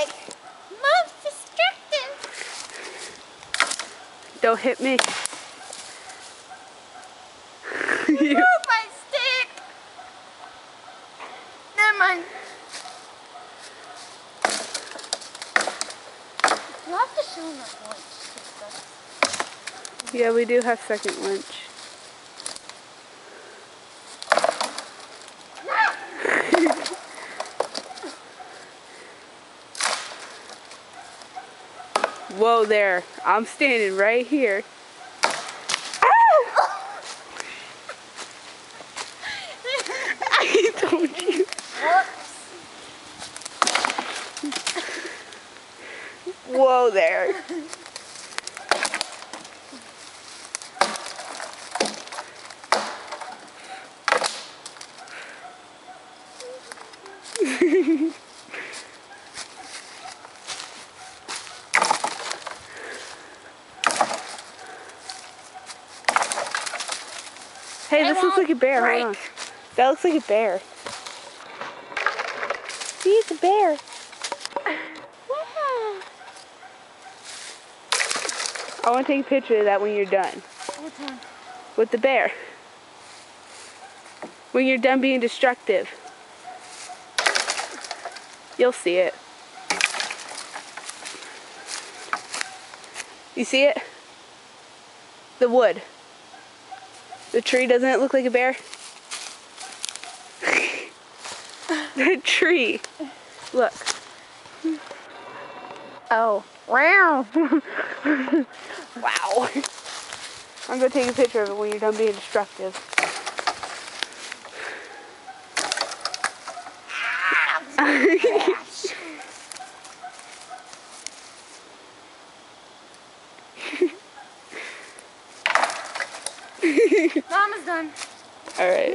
like, Mom's destructive. Don't hit me. Move my stick. Never mind. You have to show them that lunch. Yeah, we do have second lunch. Whoa there. I'm standing right here. I told you. Whoops. Whoa there. Hey, this looks like a bear. Hold on. That looks like a bear. See, it's a bear. I want to take a picture of that when you're done. Which one? With the bear. When you're done being destructive. You'll see it. You see it? The wood. The tree, doesn't it look like a bear? The tree. Look. Oh. Wow. Wow. I'm going to take a picture of it when you're done being destructive. Mama's done. All right.